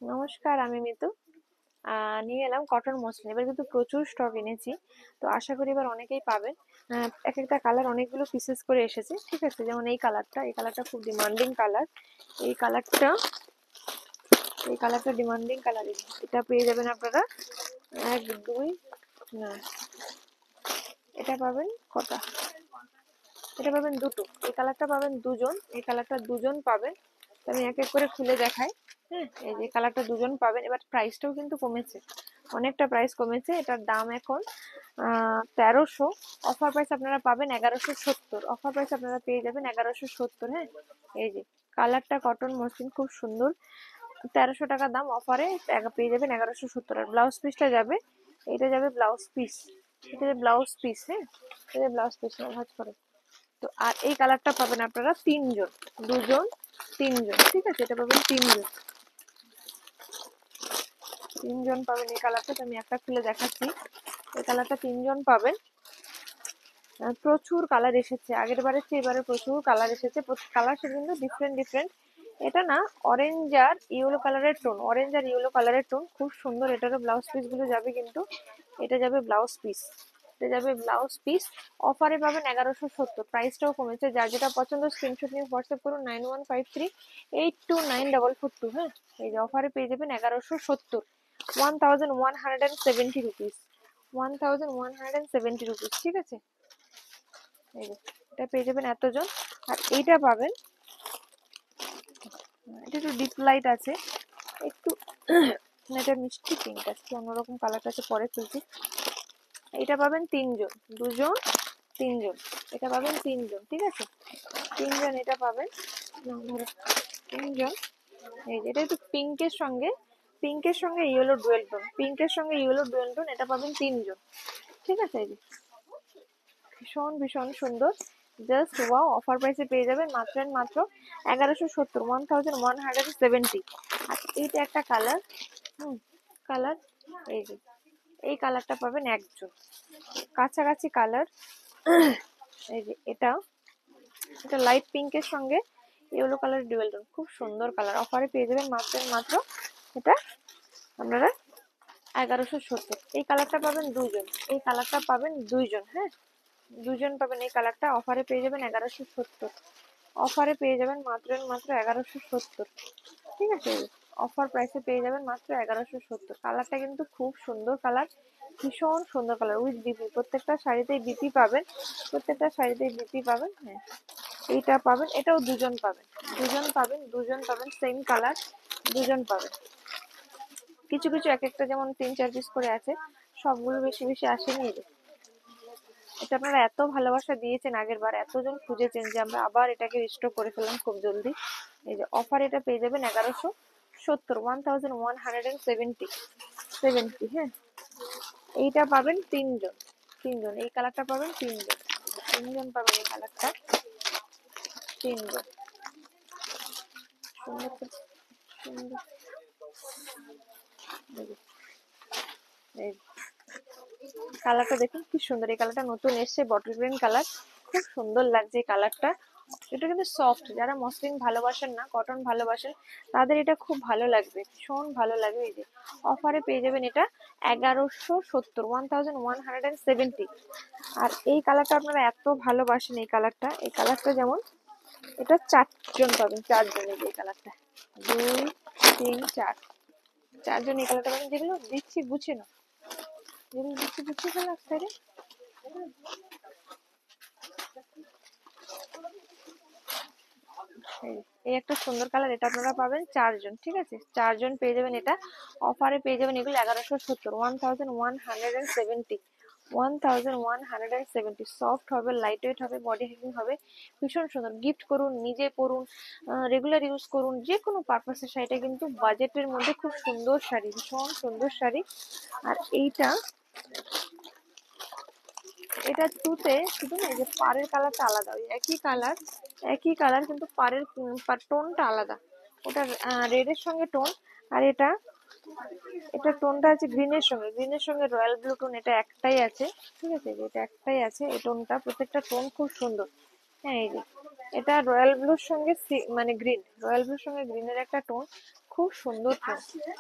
নমস্কার, আমি মিতু। নিয়ে এলাম কটন মসলিন। এবার কিন্তু প্রচুর স্টক এনেছি, তো আশা করি এবার অনেকেই পাবেন। এক একটা কালার অনেকগুলো পিসেস করে এসেছে, ঠিক আছে। যেমন এই কালারটা খুব ডিমান্ডিং কালার। এই কালারটা এই কালারটা ডিমান্ডিং কালার। এটা পেয়ে যাবেন আপনারা এক দুই, না, এটা পাবেন কটা, এটা পাবেন দুটো। এই কালারটা পাবেন দুজন, এই কালারটা দুজন পাবেন। তো আমি এক এক করে খুলে দেখাই। হ্যাঁ, এই যে কালারটা দুজন পাবেন। এবার প্রাইসটাও কিন্তু কমেছে, অনেকটা প্রাইস কমেছে। এটার দাম এখন 1300। অফার প্রাইস আপনারা পাবেন 1170। অফার প্রাইস আপনারা পেয়ে যাবেন 1170। হ্যাঁ, এই যে কালারটা কটন মসলিন, খুব সুন্দর। 1300 টাকা দাম, অফারে পেয়ে যাবেন 1170। আর ব্লাউজ পিসটা যাবে, এটা যাবে ব্লাউজ পিস, এটা যে ব্লাউজ পিস। হ্যাঁ, এটা ব্লাউজ পিস ভাঁজ করে। তো আর এই কালারটা পাবেন আপনারা তিনজন, দুজন, তিনজন, ঠিক আছে। এটা পাবেন তিনজন, তিনজন পাবেন এই কালারটা। তো আমি একটা খুলে দেখাচ্ছি। এই কালারটা তিনজন পাবেন। প্রচুর কালার এসেছে, আগের বারের চেয়ে এবারে প্রচুর কালার এসেছে। কালার সে কিন্তু ডিফারেন্ট ডিফারেন্ট। এটা না অরেঞ্জ আর ইয়েলো কালারের টোন, অরেঞ্জ আর ইয়েলো কালারের টোন, খুব সুন্দর। এটারও ব্লাউজ পিস গুলো যাবে কিন্তু, এটা যাবে ব্লাউজ পিস, এটা যাবে ব্লাউজ পিস। অফারে পাবেন 1170। প্রাইসটাও কমেছে। যার যেটা পছন্দ স্ক্রিনশট নিয়ে হোয়াটসঅ্যাপ করুন 9153829442। হ্যাঁ, এই যে অফারে পেয়ে যাবেন 1170, 1170 রুপিস, 1170 রুপিস, ঠিক আছে। এই যে এটা পেয়ে যাবেন এতজন। আর এইটা পাবেন, এটা একটু ডিপ লাইট আছে, একটু এটা মিষ্টি পিঙ্ক আছে, অন্যরকম কালারটা আছে, পরে তুলছি। এটা পাবেন তিনজন, দুজন, তিনজন, এটা পাবেন তিনজন, ঠিক আছে। তিনজন এটা পাবেন, তিনজন। এই যে এটা একটু পিঙ্কের সঙ্গে ইয়েলো ডুয়েল টোন, পিঙ্কের সঙ্গে ইয়েলো ডুয়েল টোন, এটা পাবেন তিনজন, ঠিক আছে। এই যে ভীষণ ভীষণ সুন্দর, জাস্ট ওয়াও। অফার প্রাইসে পেয়ে যাবেন মাত্র মাত্র 1170, 1170। আর এইটা একটা কালার, কালার, এই যে এই কালারটা পাবেন একজন, কাছাকাছি কালার। এই যে এটা এটা লাইট পিঙ্কের সঙ্গে ইয়েলো কালার ডুয়েল টোন, খুব সুন্দর কালার। অফারে পেয়ে যাবেন মাত্র মাত্র এটা আপনারা 1170। এই কালারটা পাবেন দুজন, এই কালারটা পাবেন দুইজন। হ্যাঁ, দুজন পাবেন এই কালারটা। অফারে পেয়ে যাবেন 1170। অফারে পেয়ে যাবেন মাত্র মাত্র 1170, ঠিক আছে। অফার প্রাইসে পেয়ে যাবেন মাত্র 1170। কালারটা কিন্তু খুব সুন্দর কালার, ভীষণ সুন্দর কালার, উইথ বিপি। প্রত্যেকটা শাড়িতেই বিপি পাবেন, প্রত্যেকটা শাড়িতেই বিপি পাবেন। হ্যাঁ, এইটা পাবেন, এটাও দুজন পাবেন, দুজন পাবেন, দুজন পাবেন, সেম কালার, দুজন পাবেন। কিছু কিছু এক একটা যেমন 3-4 পিস করে আছে, সবগুলো বেশি বেশি আসেনি। এটা আপনারা এত ভালোবাসা দিয়েছেন আগের বার, এতজন খুঁজেছেন যে আমরা আবার এটাকে রিস্টোর করে ফেললাম খুব জলদি। এই যে অফার, এটা পেয়ে যাবেন 1170, 1170। হ্যাঁ, এইটা পাবেন তিনজন, তিনজন। এই কালারটা পাবেন তিনজন, তিনজন পাবেন এই কালারটা, তিনজন। সুন্দর সুন্দর। এই কালারটা দেখুন কি সুন্দর, এই কালারটা নতুন এসছে, বটল গ্রিন কালার, খুব সুন্দর লাগছে এই কালারটা। এটা কিন্তু সফট, যারা মসলিন ভালোবাসেন না, কটন ভালোবাসেন, তাদের এটা খুব ভালো লাগবে, ভীষণ ভালো লাগবে। এই যে অফারে পেয়ে যাবেন এটা 1170, 1170। আর এই কালারটা আপনারা এত ভালোবাসেন, এই কালারটা, এই কালারটা যেমন এটা চারজন পাবেন, চারজন। এই যে এই কালারটা 2 3 4, চারজন এই কালারটা পাবেন। যেগুলো দিচ্ছি গুছিয়ে না, যেগুলো দিচ্ছি গুছিয়ে ফেলা সাইডে। এই একটা সুন্দর কালার, এটা আপনারা পাবেন চারজন, ঠিক আছে। চারজন পেয়ে যাবেন এটা। অফারে পেয়ে যাবেন এগুলো 1170, 1170, 1170। সফট হবে, লাইট ওয়েট হবে, বডি হ্যাগিং হবে, ভীষণ সুন্দর। গিফট করুন, নিজে পরুন, রেগুলার ইউজ করুন, যে কোনো পারপাসের শাড়িটা কিন্তু বাজেটের মধ্যে খুব সুন্দর শাড়ি, ভীষণ সুন্দর শাড়ি। আর এইটা, এটা টুতে শুধু না, এই যে পাড়ের কালারটা আলাদা, ওই একই কালার, একই কালার, কিন্তু পাড়ের টোনটা আলাদা। ওটা রেডের সঙ্গে টোন, আর এটা, এটা টোনটা আছে গ্রিনের সঙ্গে, গ্রিনের সঙ্গে রয়্যাল ব্লু টোন, এটা একটাই আছে, ঠিক আছে। এটা একটাই আছে এই টোনটা, প্রত্যেকটা টোন খুব সুন্দর। হ্যাঁ, এই যে এটা রয়্যাল ব্লুর সঙ্গে মানে গ্রিন, রয়্যাল ব্লুর সঙ্গে গ্রিনের একটা টোন, খুব সুন্দর টোন,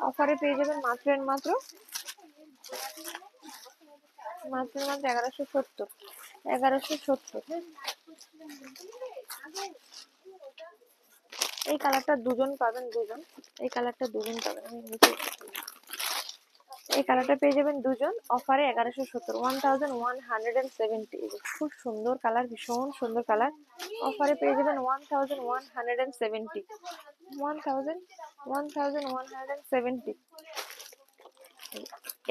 অফারে পেয়ে যাবেন মাত্র মাত্র 1170। 1170। হ্যাঁ, এই কালারটা দুজন পাবেন, দুজন। এই কালারটা দুজন পাবেন, আমি নিচে এই কালারটা পেয়ে যাবেন দুজন, অফারে 1170, 1170। খুব সুন্দর কালার, ভীষণ সুন্দর কালার, অফারে পেয়ে যাবেন 1170। 1170।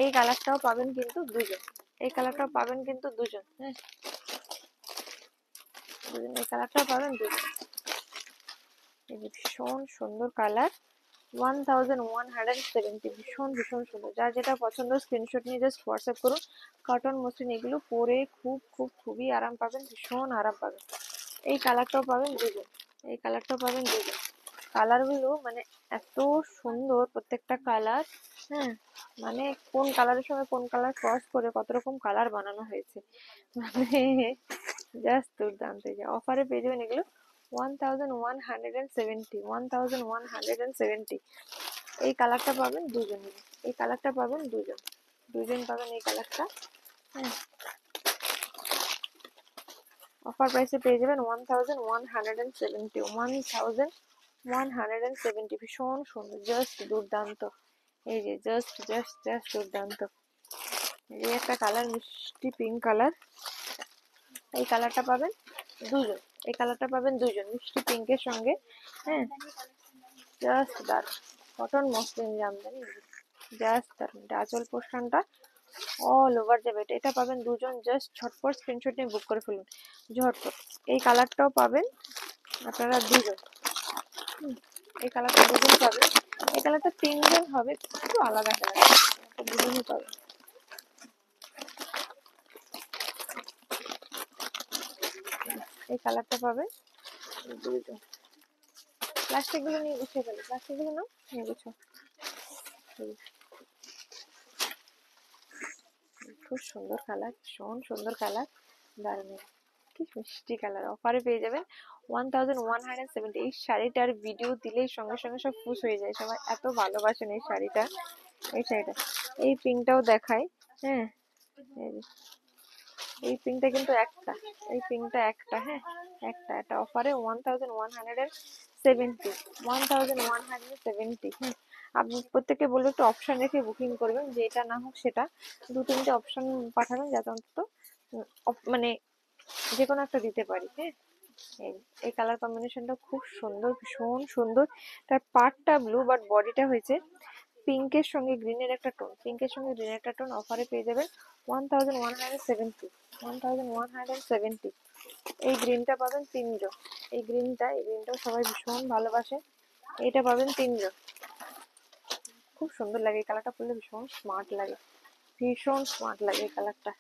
এই কালারটাও পাবেন কিন্তু দুজন, এই কালারটাও পাবেন কিন্তু দুজন। হ্যাঁ, দুজন, এই কালারটাও পাবেন দুজন। এই যে ভীষণ সুন্দর কালার, 1170। ভীষণ ভীষণ সুন্দর, যার যেটা পছন্দ স্ক্রিনশট নিয়ে জাস্ট হোয়াটসঅ্যাপ করুন। কটন মসলিন, এগুলো পরে খুবই আরাম পাবেন, ভীষণ আরাম পাবেন। এই কালারটাও পাবেন দুজন, এই কালারটাও পাবেন দুজন। কালারগুলো মানে এত সুন্দর প্রত্যেকটা কালার। হ্যাঁ, মানে কোন কালারের সঙ্গে কোন কালার ক্রস করে কত রকম কালার বানানো হয়েছে, মানে জাস্ট দুর্দান্ত। অফারে পেয়ে যাবেন এগুলো 1170। 1170। এই কালারটা পাবেন দুজন, এই কালারটা পাবেন দুজন, দুজন পাবেন এই কালারটা। হ্যাঁ, অফার প্রাইসে পেয়ে যাবেন 1170। 1170। ভীষণ সুন্দর, জাস্ট দুর্দান্ত। এই যে জাস্ট দুর্দান্ত। এই একটা কালার, মিষ্টি পিঙ্ক কালার, এই কালারটা পাবেন দুজন, এই কালারটা পাবেন দুজন মিষ্টি পিঙ্কের সঙ্গে। হ্যাঁ, জাস্ট দারুন, কটন মসলিন জামদানি, জাস্ট দারুন। আঁচল পোর্শনটা অল ওভার যাবে, এটা পাবেন দুজন, জাস্ট ঝটপট স্ক্রিনশট নিয়ে বুক করে ফেলুন, ঝটপট। এই কালারটাও পাবেন আপনারা দুজন, এই কালারটা দুজন পাবেন। এই কালারটা তিনজন হবে, একটু আলাদা কালার, দুজনই পাবেন। এই কালারটা পাবেন দুজন। প্লাস্টিক গুলো নিয়ে গুছিয়ে ফেলো, প্লাস্টিক গুলো নাও, নিয়ে গুছো। খুব সুন্দর কালার, ভীষণ সুন্দর কালার, দারুণ, কি মিষ্টি কালার। অফারে পেয়ে যাবেন 1170। এই শাড়িটার ভিডিও দিলেই সঙ্গে সঙ্গে সব খুশ হয়ে যায়, সবাই এত ভালোবাসেন এই শাড়িটা। এই শাড়িটা, এই পিঙ্কটাও দেখাই। হ্যাঁ, এই পিঙ্কটা কিন্তু একটা, এই পিঙ্কটা একটা। হ্যাঁ, একটা, এটা অফারে 1170। 1170। হ্যাঁ, আপনি প্রত্যেককে বলবো একটু অপশন রেখে বুকিং করবেন, যে এটা না হোক সেটা, দু তিনটে অপশন পাঠাবেন যাতে অন্তত মানে যে কোনো একটা দিতে পারি। হ্যাঁ, এই কালার কম্বিনেশনটা খুব সুন্দর, ভীষণ সুন্দর। তার পার্টটা ব্লু, বাট বডিটা হয়েছে পিঙ্কের সঙ্গে গ্রিনের একটা টোন, পিঙ্কের সঙ্গে গ্রিনের একটা টোন। অফারে পেয়ে যাবেন 1170। 1170। এই গ্রিনটা পাবেন তিনজন, এই গ্রিনটাও সবাই ভীষণ ভালোবাসে, এটা পাবেন তিনজন। খুব সুন্দর লাগে এই কালারটা, পরলে ভীষণ স্মার্ট লাগে, ভীষণ স্মার্ট লাগে এই কালারটা।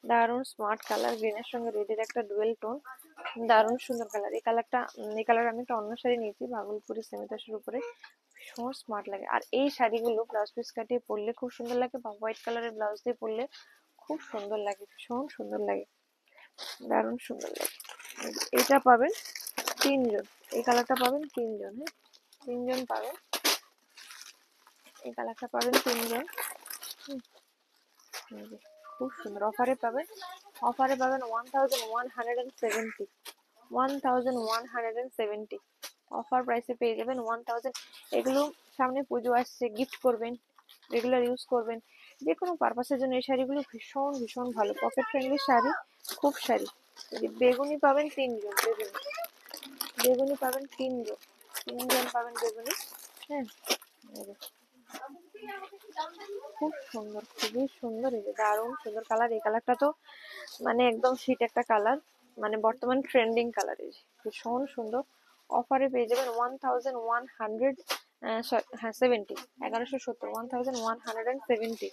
দারুণ স্মার্ট কালার, গ্রিনের সঙ্গে রেডের একটা ডুয়েল টোন, দারুণ সুন্দর কালার। এই কালারটা, এই কালার আমি একটা অন্য শাড়ি নিয়েছি ভাগলপুরি সেমিতাসের উপরে, ভীষণ স্মার্ট লাগে। আর এই শাড়িগুলো ব্লাউজ পিস কাটিয়ে পরলে খুব সুন্দর লাগে, বা হোয়াইট কালারের ব্লাউজ দিয়ে পরলে খুব সুন্দর লাগে, ভীষণ সুন্দর লাগে, দারুণ সুন্দর লাগে। এটা পাবেন তিনজন, এই কালারটা পাবেন তিনজন। হ্যাঁ, তিনজন পাবেন, এই কালারটা পাবেন তিনজন। খুব সুন্দর, অফারে পাবেন, অফারে পাবেন 1170। 1170 অফার প্রাইসে পেয়ে যাবেন 1000। এগুলো সামনে পুজো আসছে, গিফট করবেন, রেগুলার ইউজ করবেন, যে কোনো পারপাসের জন্য এই শাড়িগুলো ভীষণ ভীষণ ভালো, পকেট ফ্রেন্ডলি শাড়ি, খুব শাড়ি। বেগুনি পাবেন তিনজন, বেগুনি পাবেন তিনজন, তিনজন পাবেন বেগুনি। হ্যাঁ, খুব সুন্দর, খুবই সুন্দর, এই যে দারুণ সুন্দর কালার। এই কালারটা তো মানে একদম হিট একটা কালার, মানে বর্তমান ট্রেন্ডিং কালার, এই যে ভীষণ সুন্দর। অফারে পেয়ে যাবেন 1170। হ্যাঁ, 70, 1170, 1170, 1170।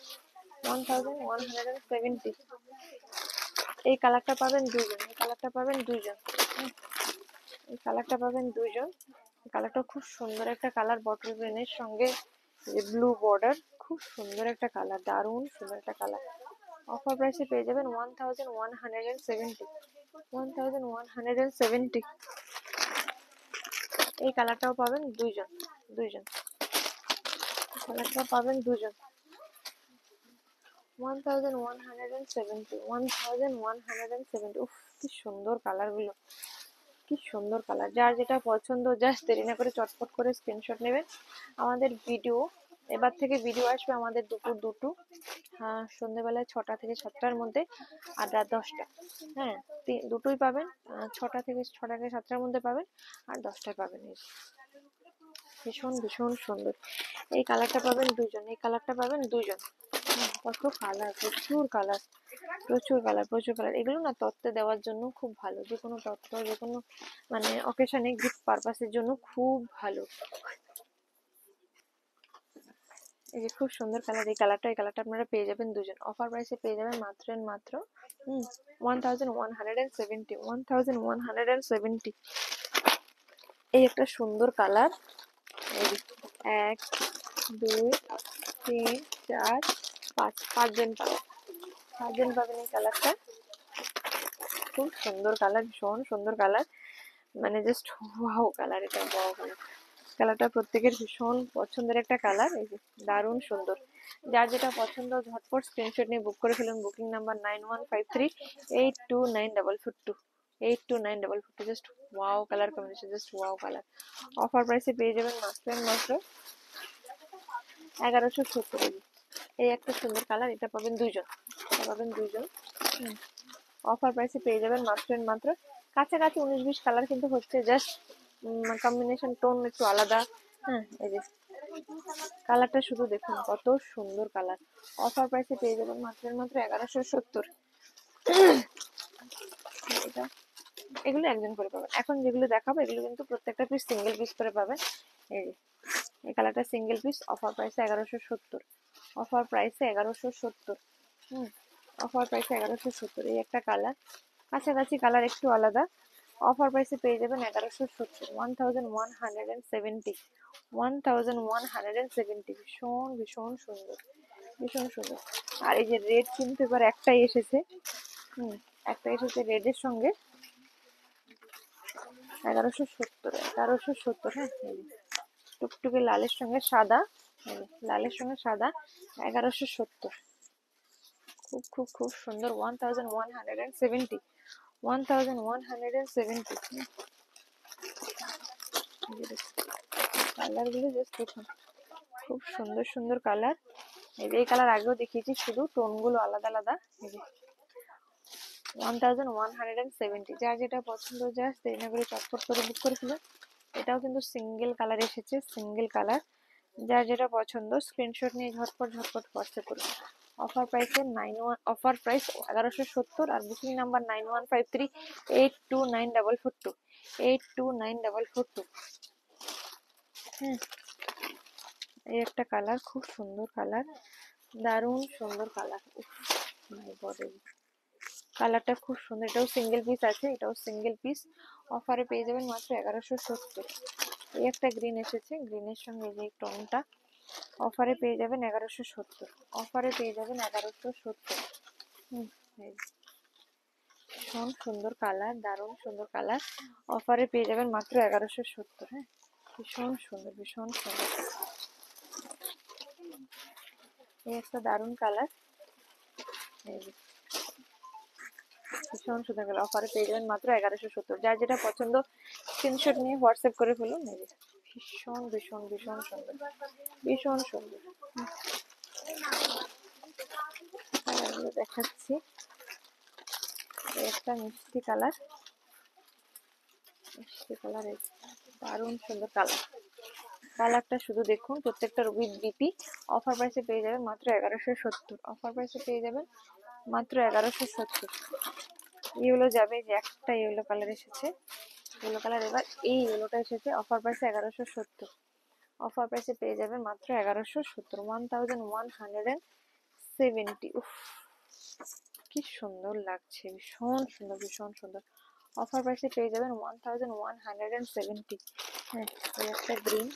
এই কালারটা পাবেন দুজন, এই কালারটা পাবেন দুজন, এই কালারটা পাবেন দুজন। এই কালারটা খুব সুন্দর একটা কালার, বটল গ্রিনের সঙ্গে ব্লু বর্ডার, খুব সুন্দর একটা কালার, দারুণ সুন্দর একটা কালার। অফার প্রাইসে পেয়ে যাবেন 1170। 1170। এই কালারটাও পাবেন দুইজন, কালারটাও পাবেন দুজন। 1170, 1170। উফ, কি সুন্দর কালার গুলো, কি সুন্দর কালার। যার যেটা পছন্দ জাস্ট দেরি না করে চটপট করে স্ক্রিনশট নেবেন। আমাদের ভিডিও এবার থেকে ভিডিও আসবে আমাদের দুপুর 2টো, সন্ধ্যেবেলায় 6টা থেকে 7টার মধ্যে, আর রাত 10টা। হ্যাঁ, দুটোই পাবেন। 6টা থেকে 7টার মধ্যে পাবেন, আর 10টায় পাবেন। ভীষণ ভীষণ সুন্দর। এই কালারটা পাবেন দুজন, এই কালারটা পাবেন দুজন। কত কালার, প্রচুর কালার, প্রচুর কালার, প্রচুর কালার। এগুলো না তত্ত্বে দেওয়ার জন্য খুব ভালো, যে কোনো তত্ত্ব, যে কোনো মানে অকেশনে গিফট পারপাসের জন্য খুব ভালো। এই যে খুব সুন্দর কালার, এই কালারটা আপনারা পেয়ে যাবেন দুজন। অফার প্রাইসে পেয়ে যাবেন মাত্র এন্ড মাত্র 1170, 1170। এই একটা সুন্দর কালার। এই 1 2 3 4 5, পাঁচজন পাবেন, পাঁচজন পাবেন এই কালারটা। খুব সুন্দর কালার, ভীষণ সুন্দর কালার, মানে জাস্ট ওয়াও কালার, এটা ওয়াও কালার। কালারটা প্রত্যেকের ভীষণ পছন্দের একটা কালার। এই যে দারুণ সুন্দর। যার যেটা পছন্দ ঝটপট স্ক্রিনশট নিয়ে বুক করে ফেলুন। Booking number 9153829442, 829442। Just wow colour combination, just wow colour. Offer প্রাইসে পেয়ে যাবেন মাত্র মাত্র 1170। এই একটা সুন্দর কালার, এটা পাবেন দুইজন, এটা পাবেন দুইজন। অফার প্রাইসে পেয়ে যাবেন মাত্র মাত্র কাছাকাছি 19-20 কালার কিন্তু হচ্ছে, জাস্ট কম্বিনেশন টোন একটু আলাদা। হ্যাঁ, এই যে কালারটা শুধু দেখুন, কত সুন্দর কালার। অফার প্রাইসে পেয়ে যাবেন মাত্র মাত্র 1170। এটা এগুলো একজন করে পাবেন। এখন যেগুলো দেখাবো এগুলো কিন্তু প্রত্যেকটা পিস সিঙ্গেল পিস করে পাবেন। এই যে এই কালারটা সিঙ্গেল পিস, অফার প্রাইসে 1170, অফার প্রাইসে 1170। অফার প্রাইসে 1170। এই একটা কালার, কাছাকাছি কালার একটু আলাদা। অফার প্রাইসে পেয়ে যাবেন 1170, 1170, 1170। ভীষণ ভীষণ সুন্দর, ভীষণ সুন্দর। আর এই যে রেড কিন্তু এবার একটাই এসেছে, একটা এসেছে রেডের সঙ্গে 1170, 1170। হ্যাঁ, টুকটুকে লালের সঙ্গে সাদা, লালের সঙ্গে সাদা 1170। খুব খুব খুব সুন্দর। 1170, 1170। কালার গুলো জাস্ট দেখুন, খুব সুন্দর সুন্দর কালার। এই কালার আগেও দেখিয়েছি, শুধু টোন গুলো আলাদা আলাদা। 1170। যার যেটা পছন্দ জাস্ট দেরি না করে চটপট করে বুক করে ফেলুন। এটাও কিন্তু সিঙ্গেল কালার এসেছে, সিঙ্গেল কালার। যার যেটা পছন্দ স্ক্রিনশট নিয়ে ঝটপট ঝটপট হোয়াটসঅ্যাপ করুন। অফার প্রাইসে অফার প্রাইস 1170, আর বুকিং নাম্বার 9153829442, 829442। এই একটা কালার, খুব সুন্দর কালার, দারুণ সুন্দর কালার। মাই গড, কালারটা খুব সুন্দর। এটাও সিঙ্গেল পিস আছে, এটাও সিঙ্গেল পিস। অফারে পেয়ে যাবেন মাত্র 1170। এই একটা গ্রিন এসেছে, গ্রিনের সঙ্গে এই টোনটা অফারে পেয়ে যাবেন 1170, অফারে পেয়ে যাবেন 1170। ভীষণ সুন্দর কালার, দারুণ সুন্দর কালার। অফারে পেয়ে যাবেন মাত্র 1170। হ্যাঁ, ভীষণ সুন্দর, ভীষণ সুন্দর। এই একটা দারুণ কালার, ভীষণ সুন্দর কালার। অফারে পেয়ে যাবেন মাত্র 1170। যার যেটা পছন্দ স্ক্রিনশট নিয়ে হোয়াটসঅ্যাপ করে ফেলুন। ভীষণ ভীষণ ভীষণ সুন্দর, ভীষণ সুন্দর কালারগুলো দেখাচ্ছি। একটা মিষ্টি কালার, মিষ্টি কালার, দারুণ সুন্দর কালার। কালারটা শুধু দেখুন, প্রত্যেকটার উইথ বিপি। অফার প্রাইসে পেয়ে যাবেন মাত্র 1170, অফার প্রাইসে পেয়ে যাবেন মাত্র 1170। ইয়েলো যাবে, যে একটা ইয়েলো কালার এসেছে, ইয়েলো কালার। এবার এই ইয়েলোটা এসেছে, অফার প্রাইসে 1170, অফার প্রাইসে পেয়ে যাবেন মাত্র 1170, 1170। উফ, কি সুন্দর লাগছে, ভীষণ সুন্দর, ভীষণ সুন্দর। অফার প্রাইসে পেয়ে যাবেন 1170। হ্যাঁ, এই একটা গ্রিন,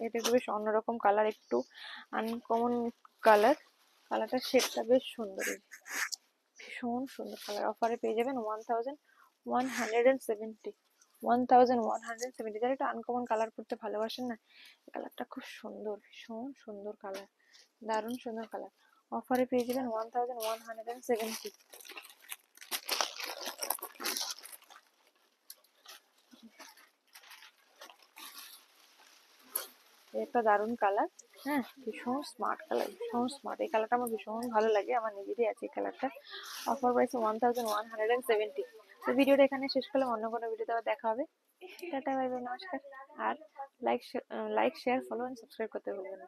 এটা একটু বেশ অন্যরকম কালার, একটু আনকমন কালার। কালারটা শেডটা বেশ সুন্দর, ভীষণ সুন্দর কালার। অফারে পেয়ে যাবেন 170, 1170। যারা একটা আনকমন কালার পড়তে ভালোবাসেন না, এই কালারটা খুব সুন্দর, ভীষণ সুন্দর কালার, দারুণ সুন্দর কালার। অফারে পেয়ে যাবেন 1170। একটা দারুণ কালার, হ্যাঁ, ভীষণ স্মার্ট কালার, ভীষণ স্মার্ট। এই কালারটা আমার ভীষণ ভালো লাগে, আমার নিজেরই আছে এই কালারটা। অফার প্রাইসে 1170। তো ভিডিওটা এখানে শেষ করলাম, অন্য কোনো ভিডিওতে আবার দেখা হবে। টাটা, বাই বাই, নমস্কার। আর like share, follow and subscribe করতে ভুলবেন না।